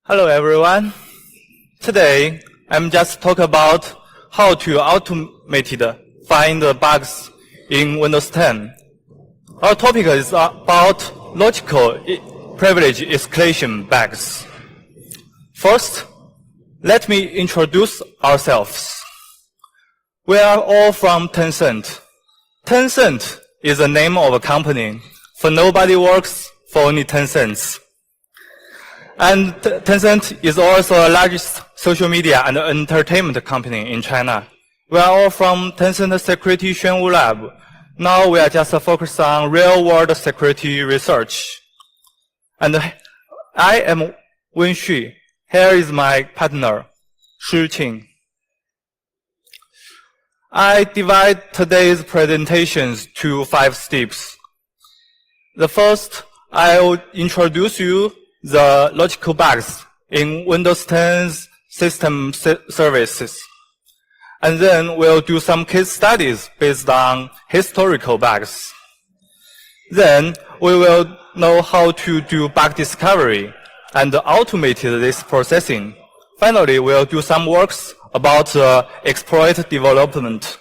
Hello everyone. Today I'm just talk about how to automated find the bugs in Windows 10. Our topic is about logical privilege escalation bugs. First, let me introduce ourselves. We are all from Tencent. Tencent is the name of a company, for nobody works for only 10 cents. And Tencent is also the largest social media and entertainment company in China. We are all from Tencent Security Wenxu Lab. Now we are just focused on real-world security research. And I am Wenxu. Here is my partner, Shi Qing. I divide today's presentations to 5 steps. The first, I will introduce you the logical bugs in Windows 10's system services. And then we'll do some case studies based on historical bugs. Then we will know how to do bug discovery and automate this processing. Finally, we'll do some works about exploit development.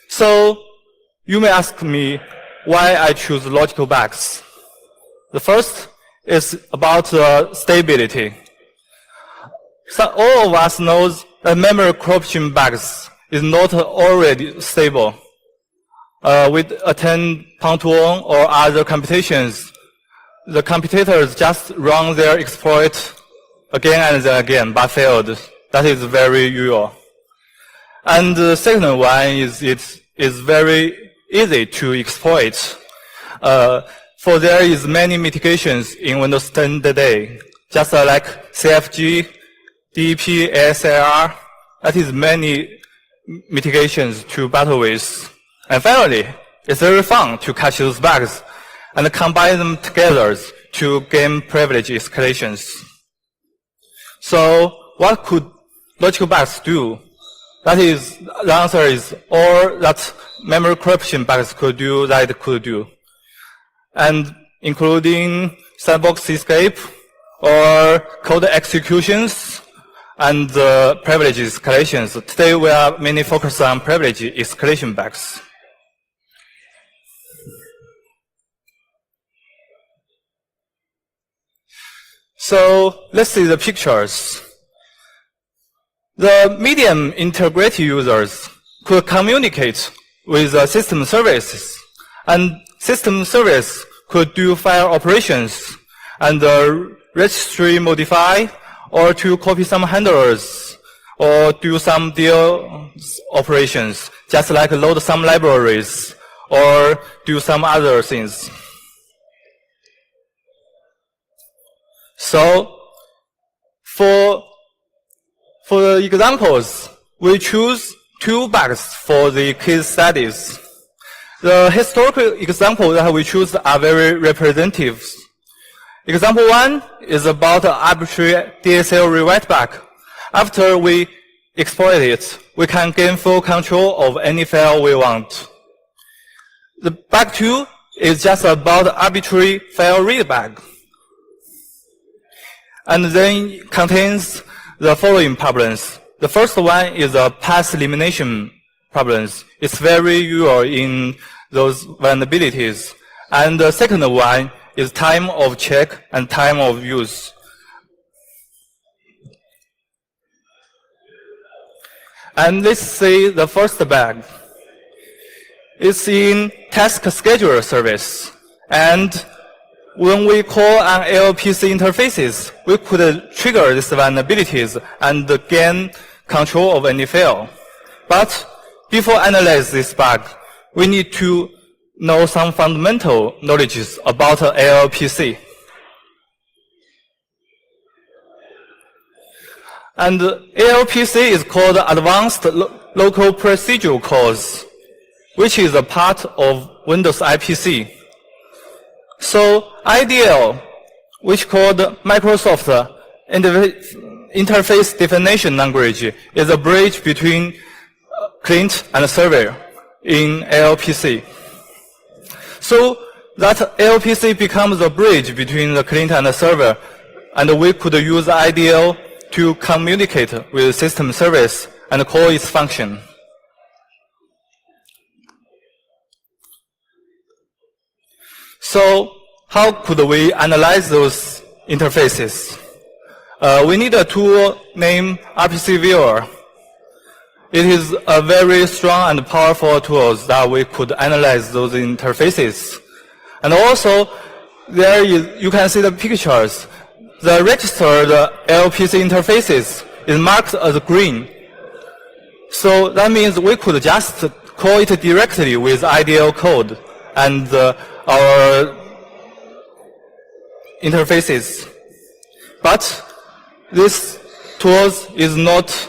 So you may ask me why I choose logical bugs. The first is about stability. So all of us knows that memory corruption bugs is not already stable. With a 10.1 or other computations, the computators just run their exploit again and then again, but failed. That is very usual. And the second one is it is very easy to exploit. For there is many mitigations in Windows 10 today, just like CFG, DEP, ASLR. That is many mitigations to battle with. And finally, it's very fun to catch those bugs and combine them together to gain privilege escalations. So what could logical bugs do? That is, the answer is all that memory corruption bugs could do, that it could do. And including sandbox escape or code executions and privilege escalations. Today we are mainly focused on privilege escalation bugs. So let's see the pictures. The medium integrated users could communicate with the system services, and system service could do file operations and registry modify, or to copy some handlers, or do some deal operations, just like load some libraries, or do some other things. So, for the examples, we choose 2 bugs for the case studies. The historical examples that we choose are very representative. Example 1 is about arbitrary DSL rewrite bug. After we exploit it, we can gain full control of any file we want. The bug 2 is just about arbitrary file read bug. And then contains the following problems. The first one is a path elimination problems. It's very usual in those vulnerabilities. And the second one is time of check and time of use. And let's see the first bug. It's in task scheduler service. And when we call on LPC interfaces, we could trigger these vulnerabilities and gain control of any file. But before analyze this bug, we need to know some fundamental knowledge about LPC. And LPC is called Advanced Local Procedural Calls, which is a part of Windows IPC. So IDL, which called Microsoft Interface Definition Language, is a bridge between client and server in LPC. So that LPC becomes a bridge between the client and the server, and we could use IDL to communicate with system service and call its function. So how could we analyze those interfaces? We need a tool named RPC Viewer. It is a very strong and powerful tool that we could analyze those interfaces. And also, you can see the pictures. The registered LPC interfaces is marked as green. So that means we could just call it directly with IDL code and our interfaces. But this tool is not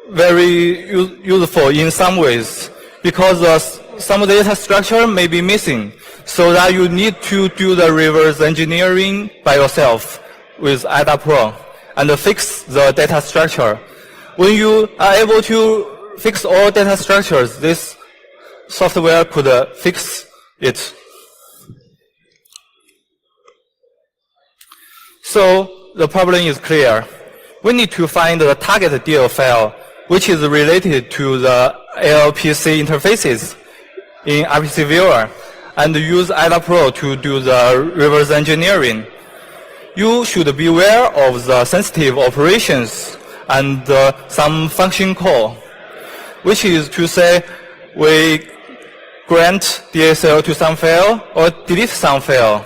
very useful in some ways because some data structure may be missing, so that you need to do the reverse engineering by yourself with IDA and fix the data structure. When you are able to fix all data structures, this software could fix it. So the problem is clear. We need to find the target DL file which is related to the LPC interfaces in RPC Viewer and use IDA Pro to do the reverse engineering. You should be aware of the sensitive operations and some function call, which is to say we grant DSL to some file or delete some file.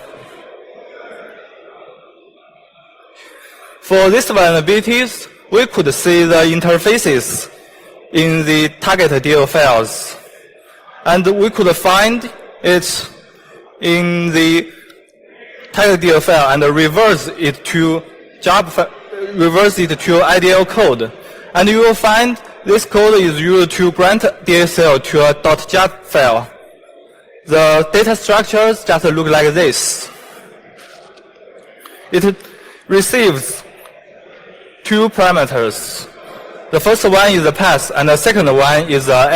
For these vulnerabilities, we could see the interfaces in the target DL files. And we could find it in the target DL file and reverse it to IDL code. And you will find this code is used to grant DSL to a .jar file. The data structures just look like this. It receives two parameters. The first one is the path, and the second one is the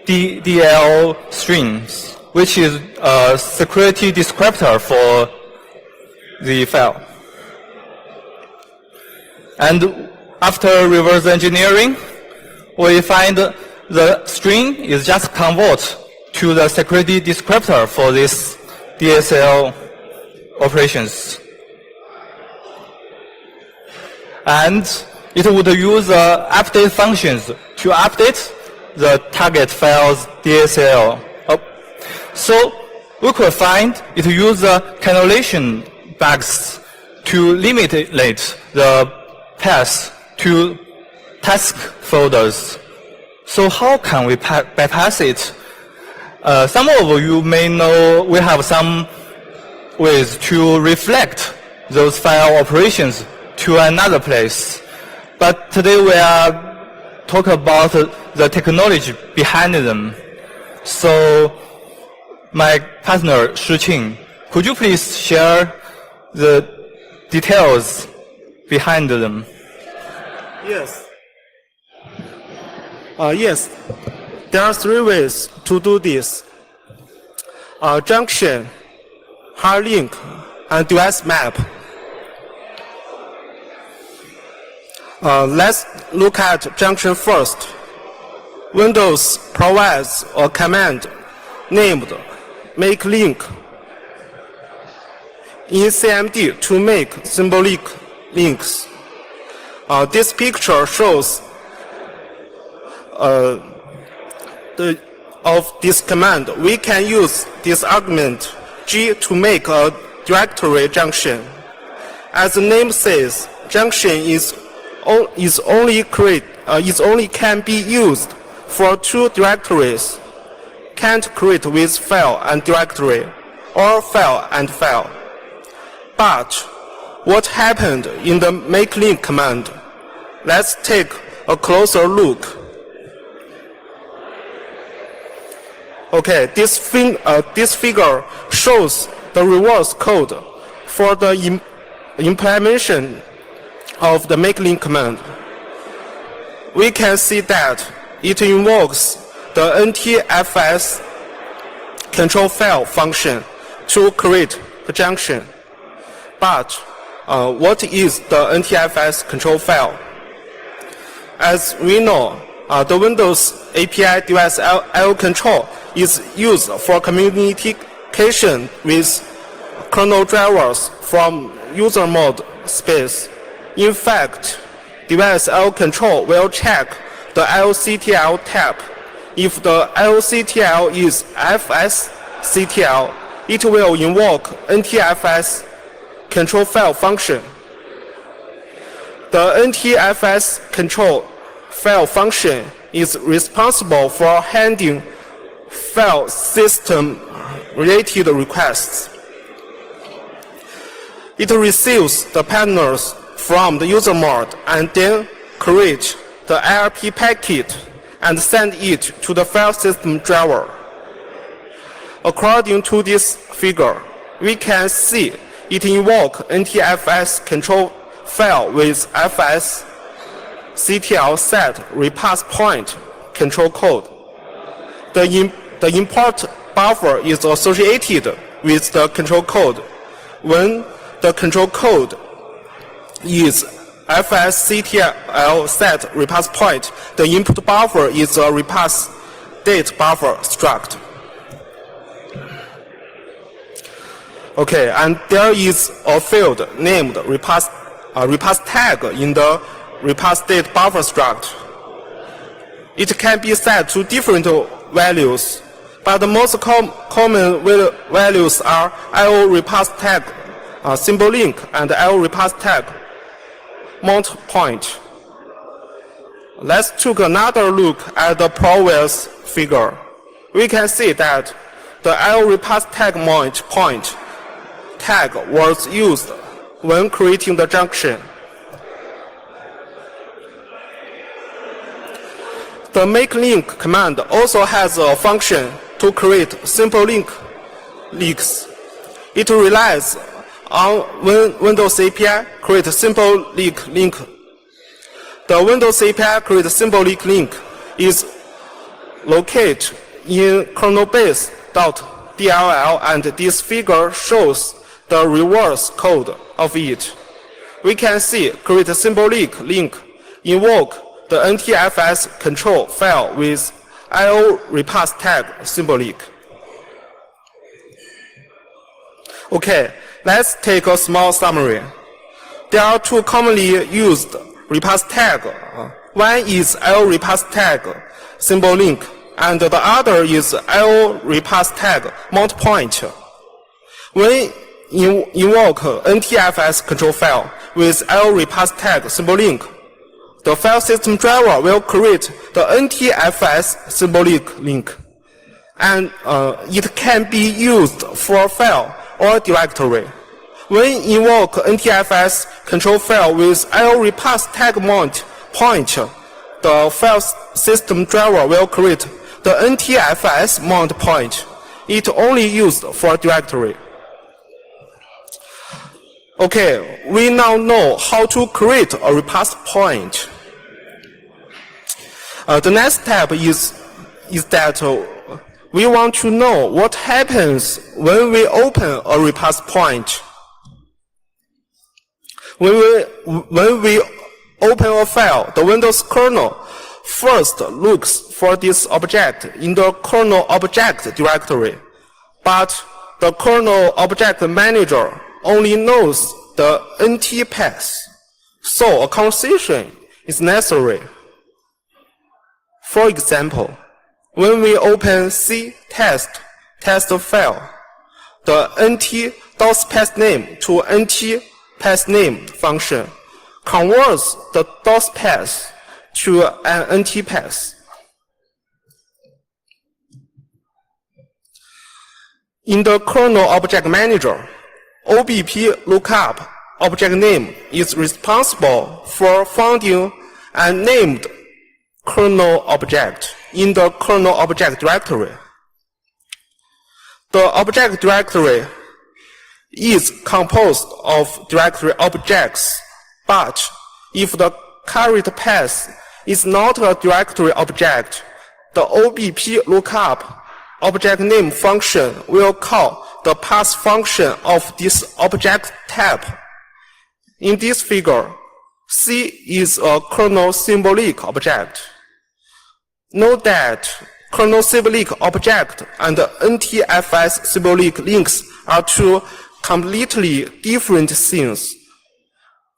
SDL strings, which is a security descriptor for the file. And after reverse engineering, we find the string is just convert to the security descriptor for this DSL operations. And it would use update functions to update the target file's DSL. So we could find it use cannulation bugs to limit the path to task folders. So how can we bypass it? Some of you may know we have some ways to reflect those file operations to another place. But today we are talking about the technology behind them. So my partner, Shiqing, could you please share the details behind them? Yes. Yes. There are three ways to do this. Junction, hard link, and device map. Let's look at junction first. Windows provides a command named make link in CMD to make symbolic links. This picture shows of this command. We can use this argument G to make a directory junction. As the name says, junction is only can be used for two directories. Can't create with file and directory, or file and file. But what happened in the make link command? Let's take a closer look. Okay, this figure shows the reverse code for the implementation of the make link command. We can see that it invokes the NTFS control file function to create the junction. But what is the NTFS control file? As we know, the Windows API device I/O control is used for communication with kernel drivers from user mode space. In fact, device I/O control will check the IOCTL tab. If the IOCTL is FSCTL, it will invoke NTFS control file function. The NTFS control file function is responsible for handling file system related requests. It receives the partners from the user mode and then create the IRP packet and send it to the file system driver. According to this figure, we can see it invoke NTFS control file with FSCTL set repass point control code. The import buffer is associated with the control code. When the control code is FSCTL set repass point, the input buffer is a repass date buffer struct. Okay, and there is a field named repass tag in the repass date buffer struct. It can be set to different values, but the most common values are IO repass tag symbol link and IO repass tag mount point. Let's take another look at the previous figure. We can see that the IO repass tag mount point tag was used when creating the junction. The make link command also has a function to create simple links. It relies on Windows API create simple link. The Windows API create simple link is located in kernel-base.dll, and this figure shows the reverse code of it. We can see create a simple link invoke the NTFS control file with IO repass tag symbol link. Okay, let's take a small summary. There are two commonly used repass tag. One is IO repass tag symbol link, and the other is IO repass tag mount point. When invoke NTFS control file with IO repass tag symbol link, the file system driver will create the NTFS symbolic link, and it can be used for file or directory. When invoke NTFS control file with IO repass tag mount point, the file system driver will create the NTFS mount point. It only used for directory. Okay, we now know how to create a repass point. The next step is that we want to know what happens when we open a repass point. When we open a file, the Windows kernel first looks for this object in the kernel object directory, but the kernel object manager only knows the NT path, so a conversation is necessary. For example, when we open C test file, the NT path name to NT path name function converts the path to an NT path. In the kernel object manager, OBP lookup object name is responsible for finding a named kernel object in the kernel object directory. The object directory is composed of directory objects, but if the current path is not a directory object, the OBP lookup object name function will call the pass function of this object type. In this figure, C is a kernel symbolic object. Note that kernel symbolic object and NTFS symbolic links are two completely different things.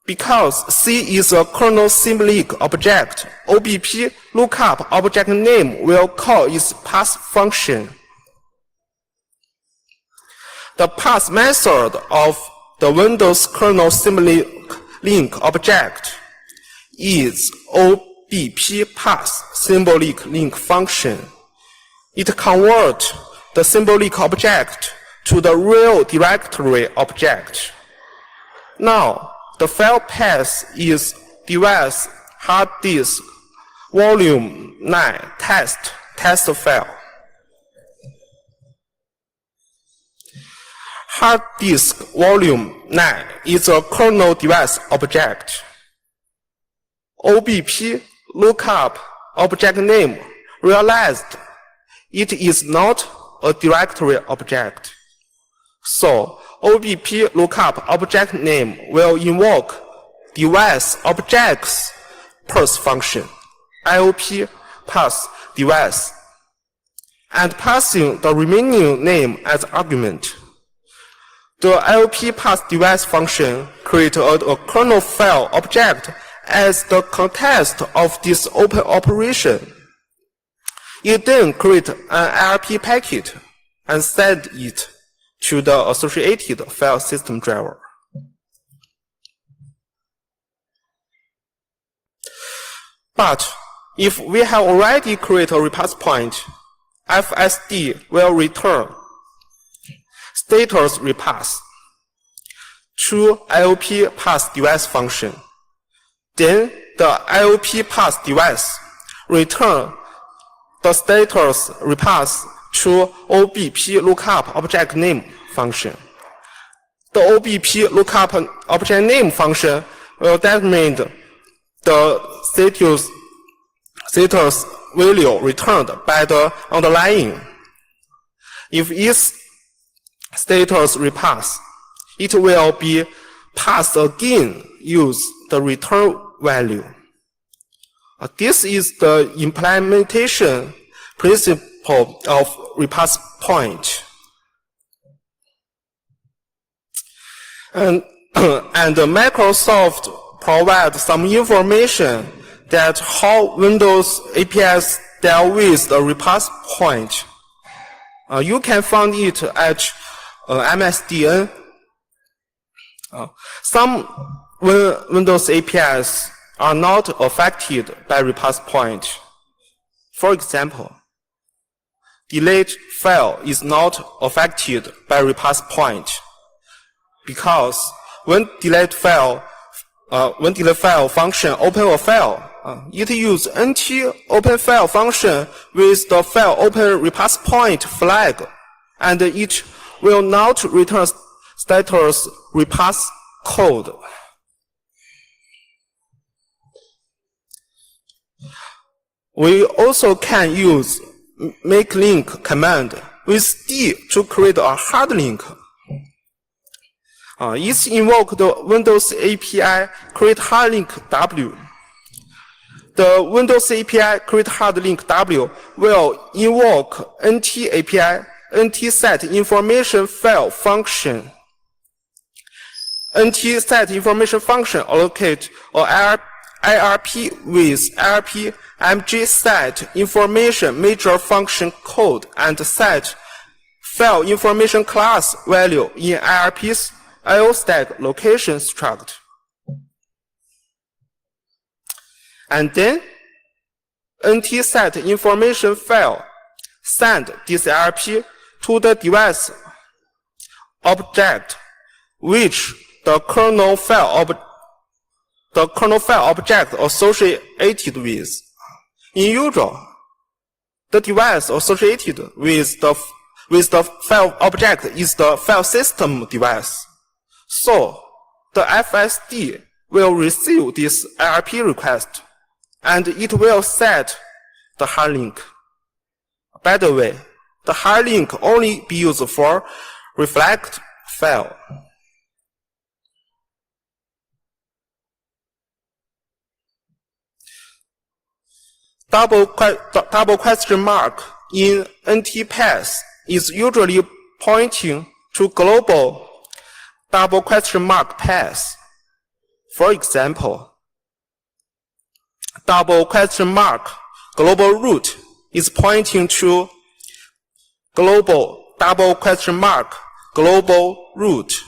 Because C is a kernel symbolic object, OBP lookup object name will call its pass function. The pass method of the Windows kernel symbolic link object is OBP pass symbolic link function. It converts the symbolic object to the real directory object. Now, the file path is device hard disk volume 9 test file. Hard disk volume 9 is a kernel device object. OBP lookup object name realized it is not a directory object. So, OBP lookup object name will invoke device objects pass function, IOP pass device, and passing the remaining name as argument. The IOP pass device function creates a kernel file object as the context of this open operation. It then creates an IRP packet and sends it to the associated file system driver. But if we have already created a repass point, FSD will return status repass to IOP pass device function. Then the IOP pass device return the status repass to OBP lookup object name function. The OBP lookup object name function will determine the status value returned by the underlying. If its status repass, it will be passed again, use the return value. This is the implementation principle of repass point. And Microsoft provides some information that how Windows APIs deal with the repass point. You can find it at MSDN. Some Windows APIs are not affected by repass point. For example, delete file is not affected by repass point because when delete file function open a file, it uses NT open file function with the file open repass point flag, and it will not return status repass code. We also can use make link command with D to create a hard link. It invokes the Windows API create hard link W. The Windows API create hard link W will invoke NT API NT set information file function. NT set information function allocate a IRP with IRP mg set information major function code and set file information class value in IRP's IO stack location struct. And then NT set information file send this IRP to the device object which the kernel file object associated with. In usual, the device associated with the file object is the file system device. So, the FSD will receive this IRP request, and it will set the hard link. By the way, the hard link only be used for reflect file. Double question mark in NT path is usually pointing to global double question mark path. For example, double question mark global root is pointing to global double question mark global root.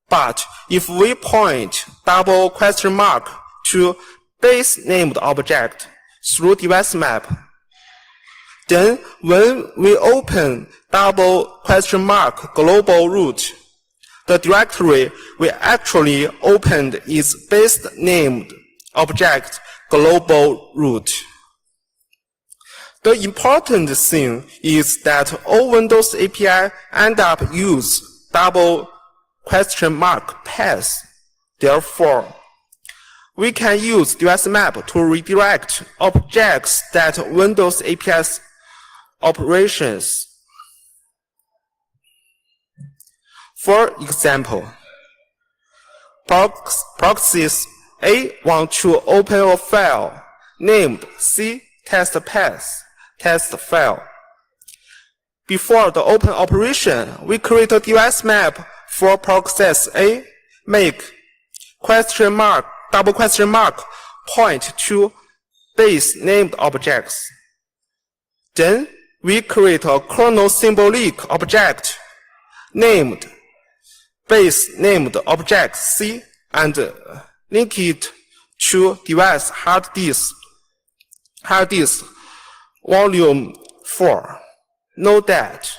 But if we point double question mark to base named object through device map, then when we open double question mark global root, the directory we actually opened is base named object global root. The important thing is that all Windows API end up use double question mark path. Therefore, we can use device map to redirect objects that Windows API's operations. For example, proxies A want to open a file named C test path test file. Before the open operation, we create a device map for proxies A, make question mark double question mark point to base named objects. Then we create a kernel symbolic object named base named object C and link it to device hard disk volume 4. Note that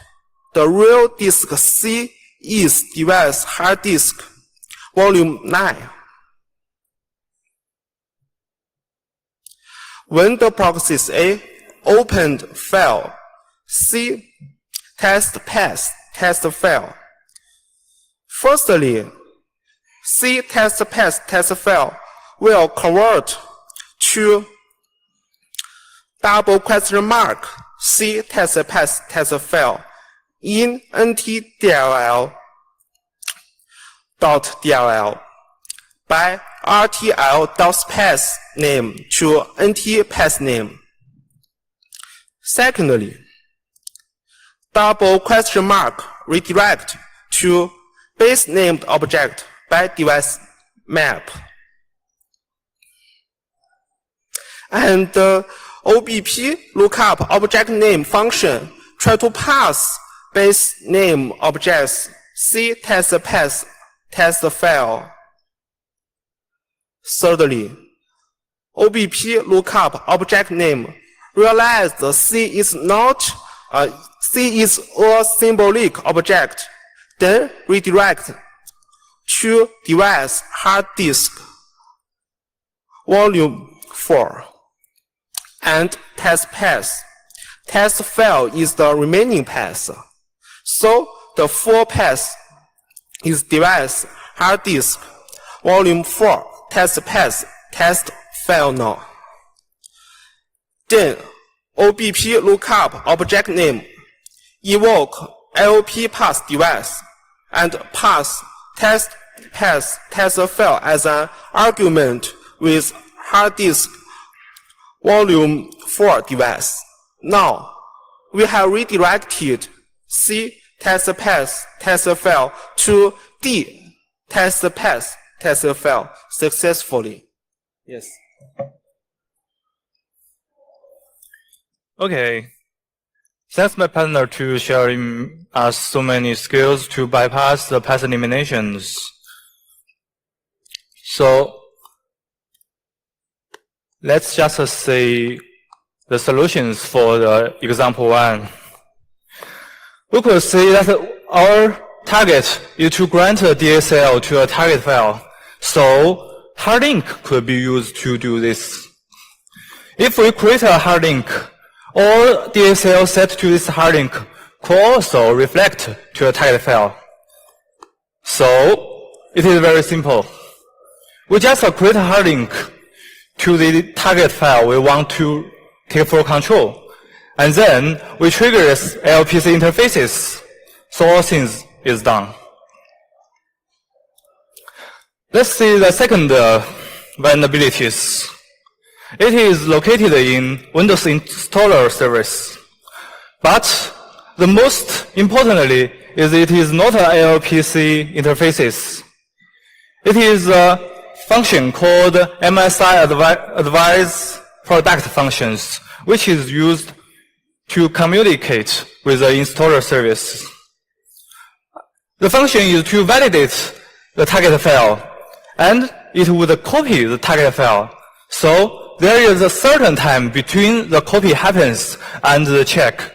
the real disk C is device hard disk volume 9. When the proxies A opened file C test path test file, firstly, C test path test file will convert to double question mark C test path test file in ntdll.dll by rtl.path name to nt path name. Secondly, double question mark redirect to base named object by device map. And the OBP lookup object name function try to pass base name objects C test path test file. Thirdly, OBP lookup object name realize the C is a symbolic object, then redirect to device hard disk volume 4 and test path. Test file is the remaining path. So the full path is device hard disk volume 4 test path test file now. Then OBP lookup object name evoke LP path device and pass test path test file as an argument with hard disk volume 4 device. Now we have redirected C test path test file to D test path test file successfully. Yes. Okay. Thanks my partner to sharing us so many skills to bypass the path eliminations. So let's just see the solutions for the example 1. We could see that our target is to grant a DSL to a target file. So hard link could be used to do this. If we create a hard link, all DSL set to this hard link could also reflect to a target file. So it is very simple. We just create a hard link to the target file we want to take full control. And then we trigger this LPC interfaces. So all things is done. Let's see the second vulnerabilities. It is located in Windows installer service. But the most importantly is it is not a LPC interfaces. It is a function called MSI advise product functions, which is used to communicate with the installer service. The function is to validate the target file, and it would copy the target file. So there is a certain time between the copy happens and the check.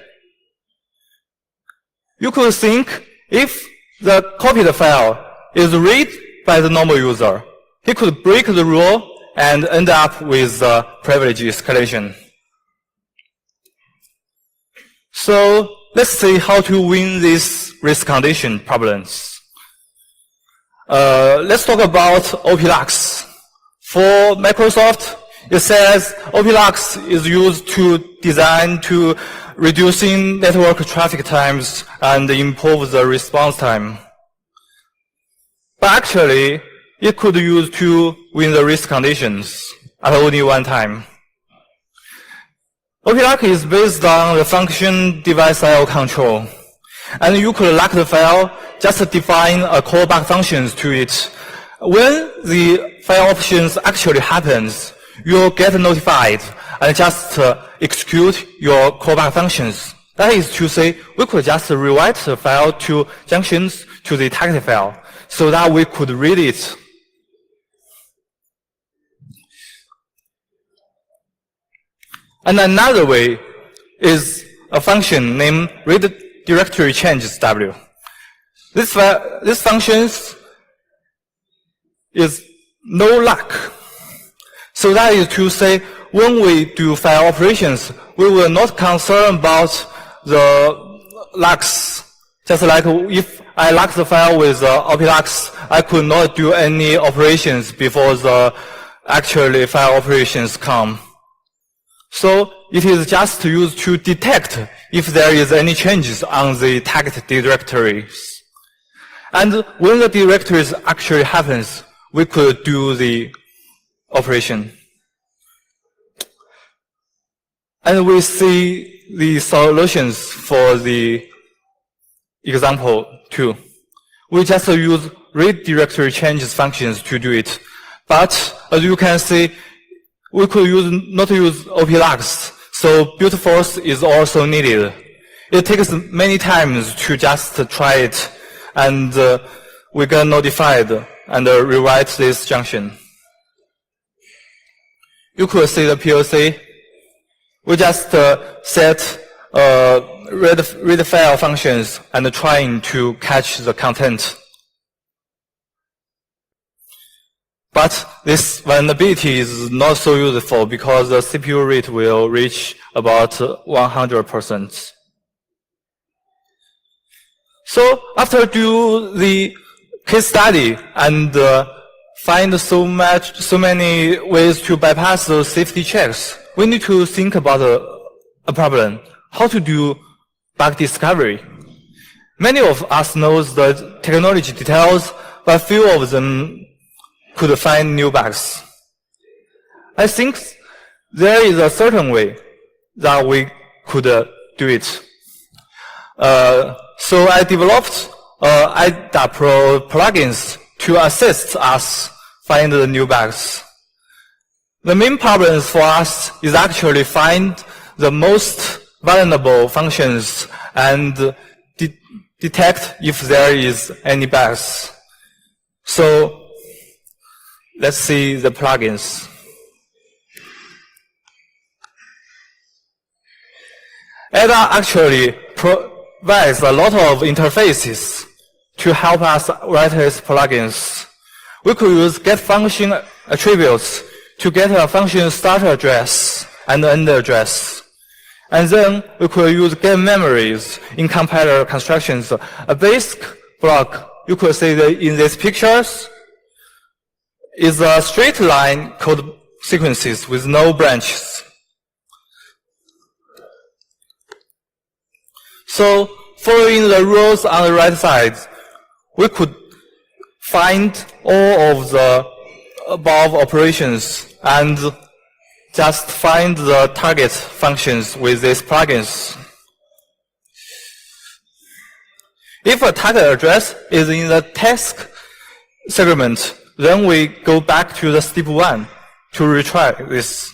You could think if the copied file is read by the normal user, he could break the rule and end up with the privilege escalation. So let's see how to win these risk condition problems. Let's talk about OPLux. For Microsoft, it says OPLux is used to design to reducing network traffic times and improve the response time. But actually, it could use to win the risk conditions at only one time. OPLux is based on the function device I/O control. And you could lock the file, just define a callback functions to it. When the file options actually happens, you'll get notified and just execute your callback functions. That is to say, we could just rewrite the file to junctions to the target file so that we could read it. And another way is a function named read directory changes W. This function is no lock. So that is to say, when we do file operations, we will not concern about the locks. Just like if I lock the file with OPLux, I could not do any operations before the actually file operations come. So it is just used to detect if there is any changes on the target directories. And when the directories actually happens, we could do the operation. And we see the solutions for the example too. We just use read directory changes functions to do it. But as you can see, we could not use OPLux, so brute force is also needed. It takes many times to just try it, and we get notified and rewrite this junction. You could see the POC. We just set read file functions and trying to catch the content. But this vulnerability is not so useful because the CPU rate will reach about 100%. So after do the case study and find so many ways to bypass those safety checks, we need to think about a problem: how to do bug discovery. Many of us knows the technology details, but few of them could find new bugs. I think there is a certain way that we could do it. So I developed IDAPRO plugins to assist us find the new bugs. The main problems for us is actually find the most vulnerable functions and detect if there is any bugs. So let's see the plugins. Ada actually provides a lot of interfaces to help us write its plugins. We could use get function attributes to get a function start address and end address. And then we could use get memories in compiler constructions. A basic block, you could see that in these pictures, is a straight line code sequences with no branches. So following the rules on the right side, we could find all of the above operations and just find the target functions with these plugins. If a target address is in the task segment, then we go back to the step 1 to retry this.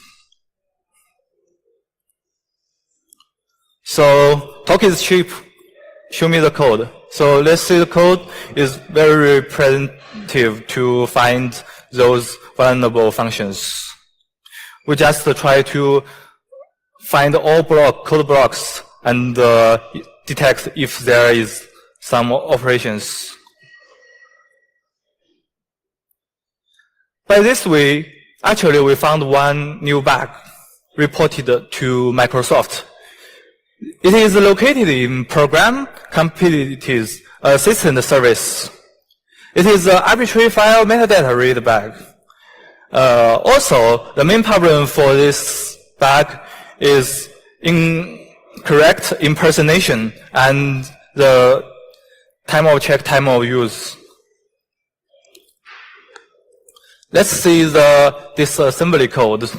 So talk is cheap. Show me the code. So let's see the code is very representative to find those vulnerable functions. We just try to find all code blocks and detect if there is some operations. By this way, actually we found one new bug reported to Microsoft. It is located in program completed assistant service. It is an arbitrary file metadata read bug. Also, the main problem for this bug is incorrect impersonation and the time of check, time of use. Let's see this assembly code.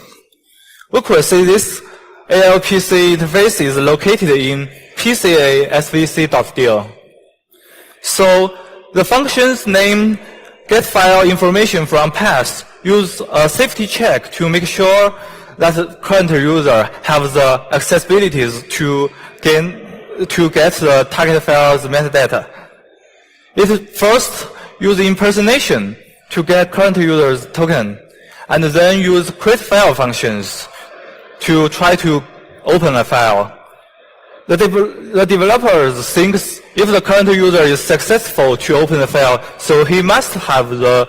We could see this ALPC interface is located in PCA svc.deal. So the functions named get file information from path use a safety check to make sure that the current user has the accessibilities to get the target file's metadata. It first uses impersonation to get current user's token, and then use create file functions to try to open a file. The developers think if the current user is successful to open the file, so he must have the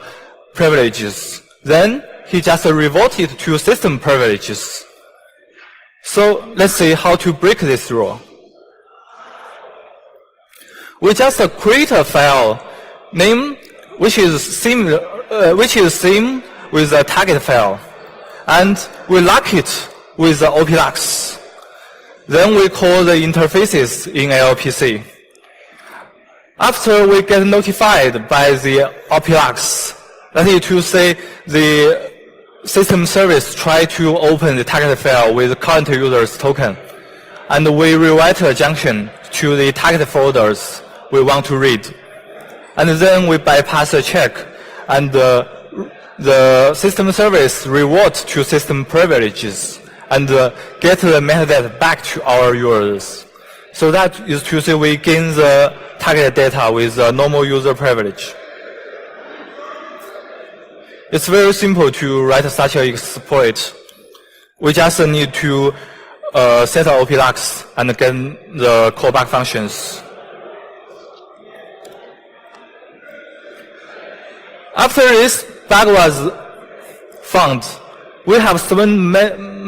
privileges. Then he just reverted to system privileges. So let's see how to break this rule. We just create a file name which is same with the target file, and we lock it with the OPLux. Then we call the interfaces in ALPC. After we get notified by the OPLux, that is to say the system service try to open the target file with current user's token, and we rewrite a junction to the target folders we want to read. And then we bypass a check, and the system service reward to system privileges and get the metadata back to our users. So that is to say we gain the target data with a normal user privilege. It's very simple to write such an exploit. We just need to set an OPLux and get the callback functions. After this bug was found, we have spent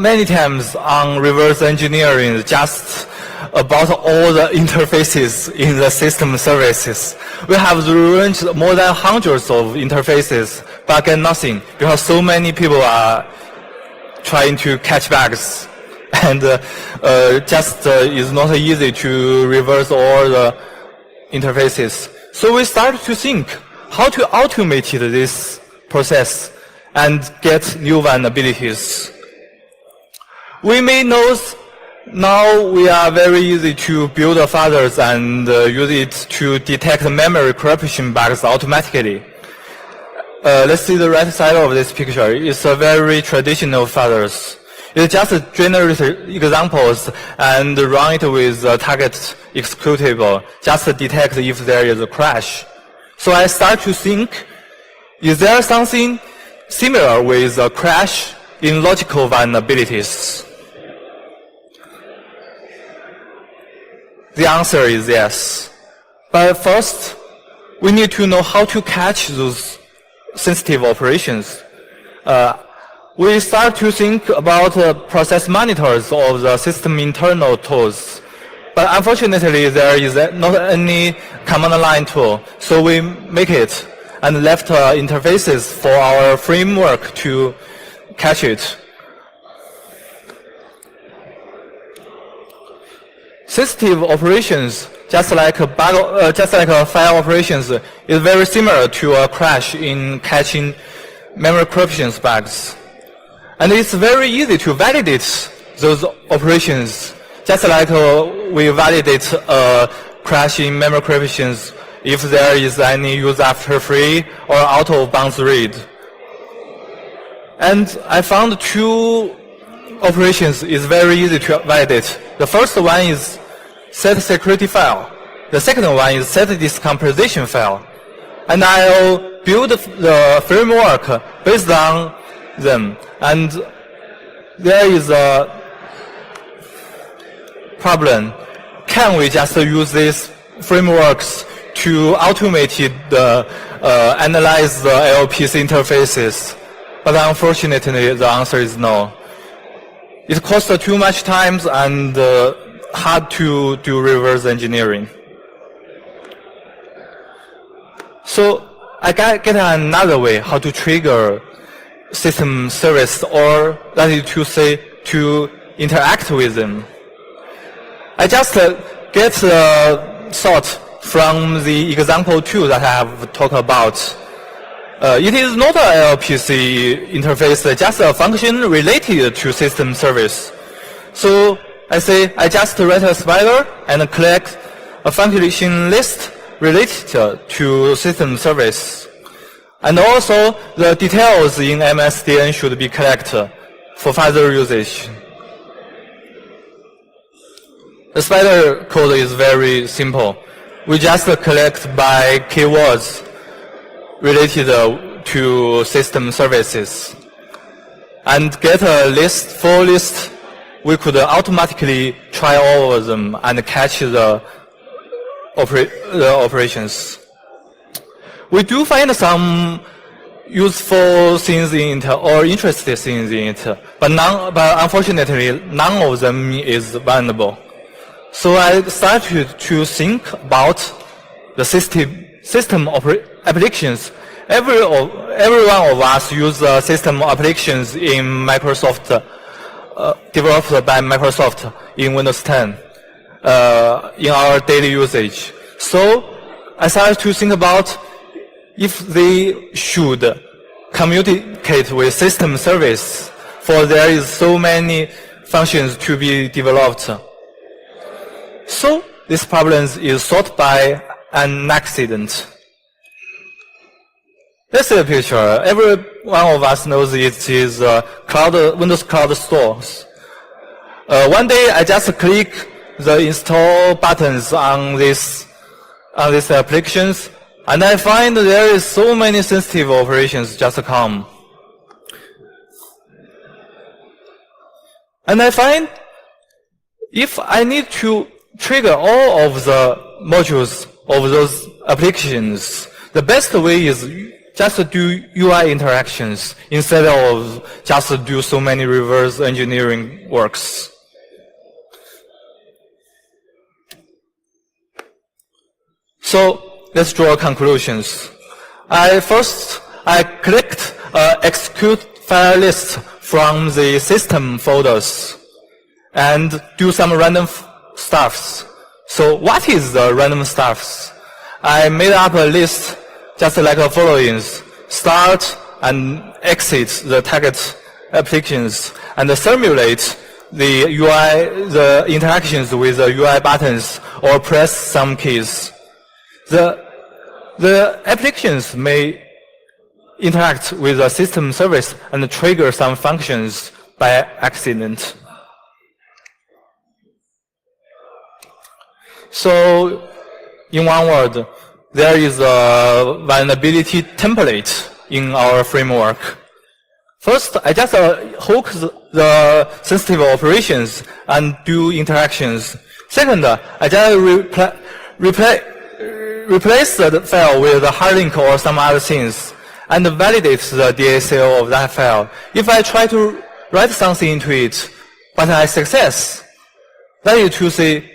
many times on reverse engineering just about all the interfaces in the system services. We have rearranged more than hundreds of interfaces, but get nothing because so many people are trying to catch bugs, and it's not easy to reverse all the interfaces. So we started to think how to automate this process and get new vulnerabilities. We may know now we are very easy to build fuzzers and use it to detect memory corruption bugs automatically. Let's see the right side of this picture. It's a very traditional fuzzers. It just generates examples and run it with a target executable, just to detect if there is a crash. So I start to think, is there something similar with a crash in logical vulnerabilities? The answer is yes. But first, we need to know how to catch those sensitive operations. We start to think about process monitors of the system internal tools. But unfortunately, there is not any command line tool. So we make it and left interfaces for our framework to catch it. sensitive operations, just like file operations, is very similar to a crash in catching memory corruption bugs. And it's very easy to validate those operations, just like we validate a crash in memory corruptions if there is any use after free or out of bounds read. And I found two operations is very easy to validate. The first one is set security file. The second one is set decomposition file. And I'll build the framework based on them. And there is a problem. Can we just use these frameworks to automate analyze the LPC interfaces? But unfortunately, the answer is no. It costs too much time and hard to do reverse engineering. So I get another way how to trigger system service, or that is to say, to interact with them. I just get the thought from the example 2 that I have talked about. It is not a LPC interface, just a function related to system service. So I say I just write a spider and collect a function list related to system service. And also the details in MSDN should be collected for further usage. The spider code is very simple. We just collect by keywords related to system services and get a full list. We could automatically try all of them and catch the operations. We do find some useful things in it or interesting things in it, but unfortunately none of them is vulnerable. So I started to think about the system applications. Every one of us use system applications in Microsoft, developed by Microsoft in Windows 10 in our daily usage. So I started to think about if they should communicate with system service, for there is so many functions to be developed. So this problem is solved by an accident. Let's see the picture. Every one of us knows it is Windows Cloud Stores. One day I just click the install buttons on these applications, and I find there is so many sensitive operations just come. And I find if I need to trigger all of the modules of those applications, the best way is just do UI interactions instead of just do so many reverse engineering works. So let's draw conclusions. I clicked execute file list from the system folders and do some random stuffs. So what is the random stuffs? I made up a list just like the following: start and exit the target applications and simulate the UI, the interactions with the UI buttons or press some keys. The applications may interact with the system service and trigger some functions by accident. So, in one word, there is a vulnerability template in our framework. First, I just hook the sensitive operations and do interactions. Second, I just replace the file with a hard link or some other things and validate the DSL of that file. If I try to write something into it, but I success, that is to say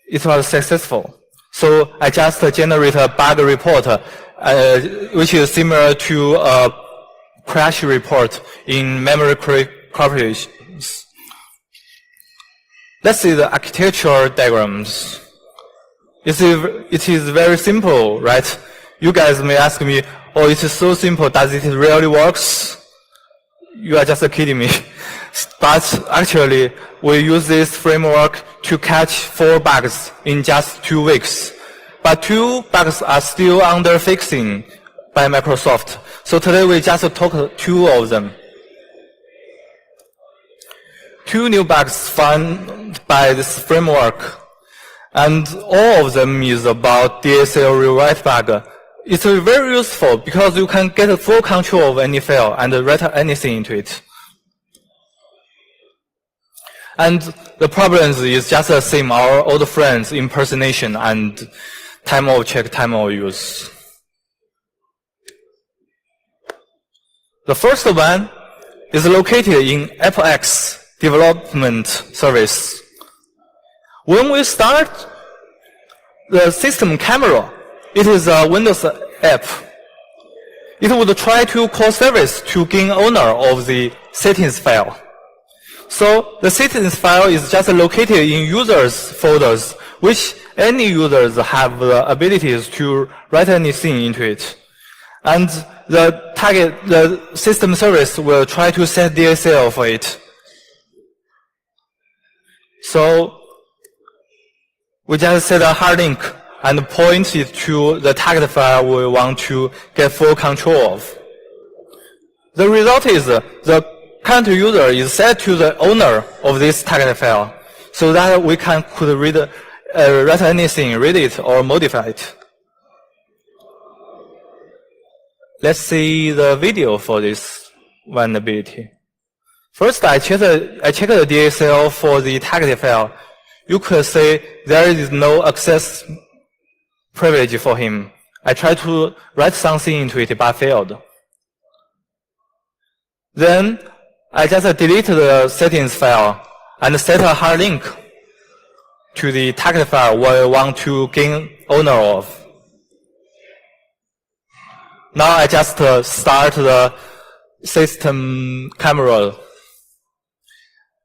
it was successful. So I just generate a bug report, which is similar to a crash report in memory corruptions. Let's see the architecture diagrams. It is very simple, right? You guys may ask me, oh, it is so simple, does it really works? You are just kidding me. But actually, we use this framework to catch 4 bugs in just 2 weeks. But 2 bugs are still under fixing by Microsoft. So today we just talk 2 of them. 2 new bugs found by this framework. And all of them is about DSL rewrite bug. It's very useful because you can get full control of any file and write anything into it. And the problems is just the same, our old friends, impersonation and time of check, time of use. The first one is located in AppX development service. When we start the system camera, it is a Windows app. It would try to call service to gain owner of the settings file. So the settings file is just located in users folders, which any users have the abilities to write anything into it. And the system service will try to set DSL for it. So we just set a hard link and point it to the target file we want to get full control of. The result is the current user is set to the owner of this target file, so that we could write anything, read it, or modify it. Let's see the video for this vulnerability. First, I check the DSL for the target file. You could say there is no access privilege for him. I tried to write something into it, but failed. Then I just delete the settings file and set a hard link to the target file where I want to gain owner of. Now I just start the system camera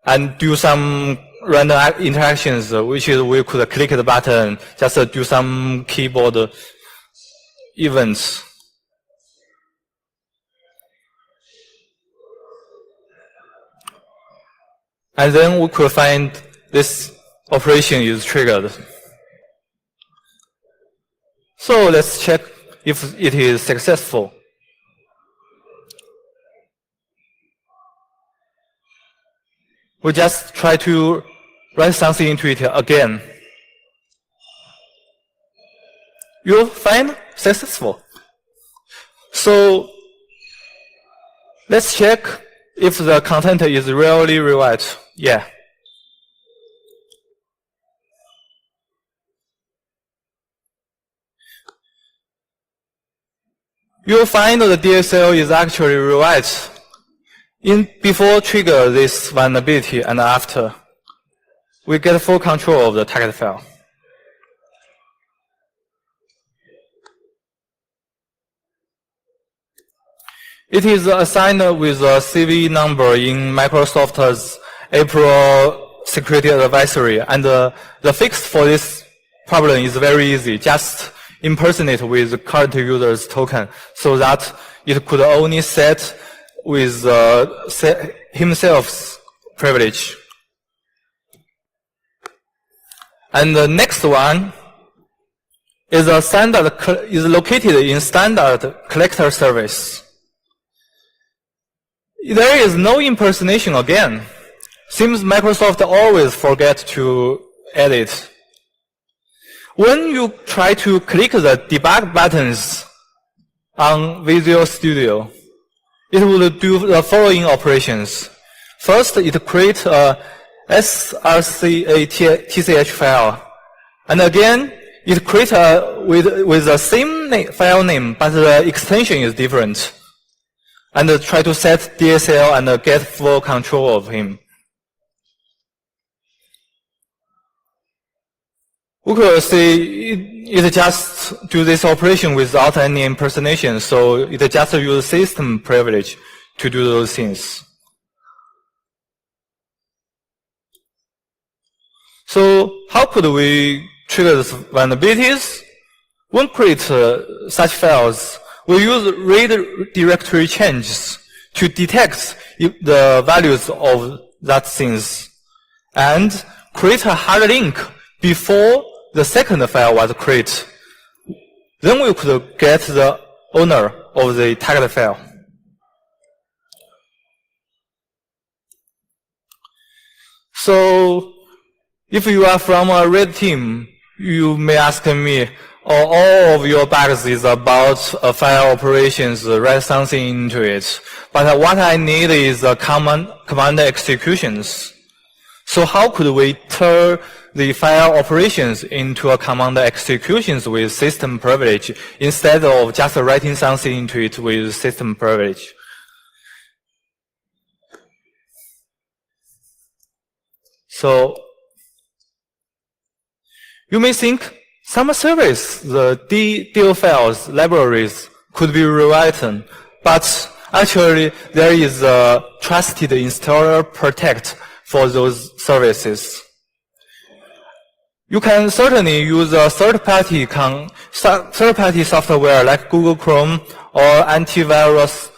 and do some random interactions, which is we could click the button, just do some keyboard events. And then we could find this operation is triggered. So let's check if it is successful. We just try to write something into it again. You'll find successful. So let's check if the content is really rewrite. Yeah. You'll find the DSL is actually rewrite before trigger this vulnerability and after. We get full control of the target file. It is assigned with a CV number in Microsoft's April security advisory, and the fix for this problem is very easy. Just impersonate with the current user's token so that it could only set with himself's privilege. And the next one is located in standard collector service. There is no impersonation again. Seems Microsoft always forget to add it. When you try to click the debug buttons on Visual Studio, it will do the following operations. First, it creates a src file. And again, it creates with the same file name, but the extension is different. And try to set DSL and get full control of him. We could see it just do this operation without any impersonation, so it just use system privilege to do those things. So how could we trigger these vulnerabilities? When create such files, we use read directory changes to detect the values of that things and create a hard link before the second file was created. Then we could get the owner of the target file. So if you are from a red team, you may ask me, all of your bugs is about file operations, write something into it. But what I need is command executions. So how could we turn the file operations into a command executions with system privilege instead of just writing something into it with system privilege? So you may think some service, the DL files, libraries could be rewritten, but actually there is a trusted installer protect for those services. You can certainly use a third-party software like Google Chrome or antivirus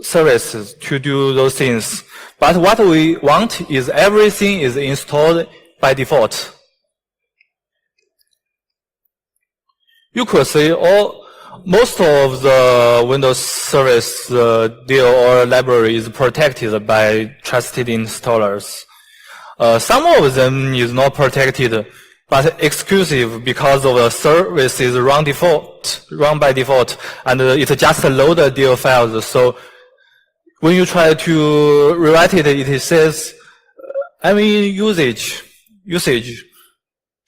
services to do those things. But what we want is everything is installed by default. You could see most of the Windows service deal or library is protected by trusted installers. Some of them is not protected, but exclusive because of the service is run by default, and it just load the DL files. So when you try to rewrite it, it says, usage.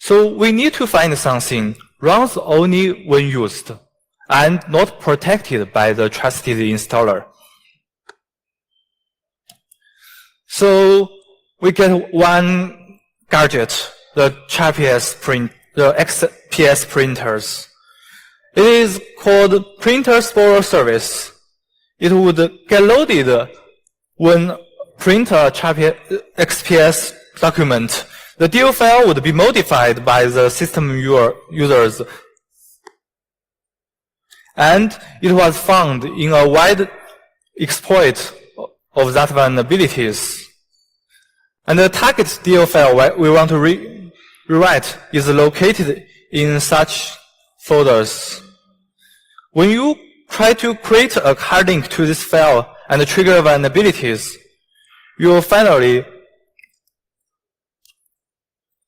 So we need to find something runs only when used and not protected by the trusted installer. So we get one gadget, the XPS printers. It is called Printer Explorer Service. It would get loaded when print a XPS document. The DL file would be modified by the system users. And it was found in a wide exploit of that vulnerabilities. And the target DL file we want to rewrite is located in such folders. When you try to create a hard link to this file and trigger vulnerabilities, you will finally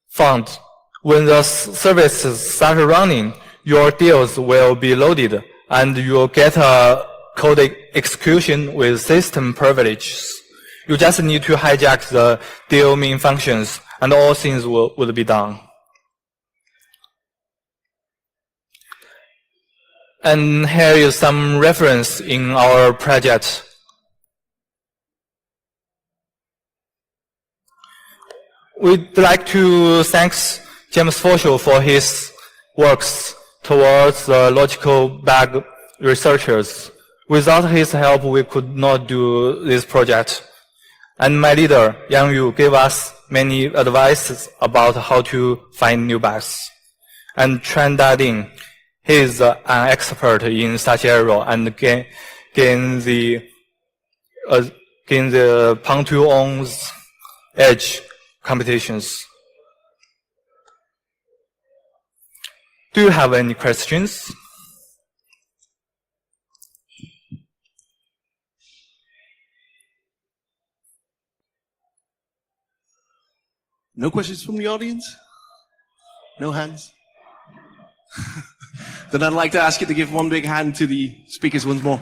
found when the services start running, your deals will be loaded and you'll get a code execution with system privileges. You just need to hijack the deal main functions and all things will be done. And here is some reference in our project. We'd like to thank James Forshall for his works towards the logical bug researchers. Without his help, we could not do this project. And my leader, Yang Yu, gave us many advices about how to find new bugs. And Chen Dading, he is an expert in such area and gain the Pontoon's edge competitions. Do you have any questions? No questions from the audience? No hands? Then I'd like to ask you to give one big hand to the speakers once more.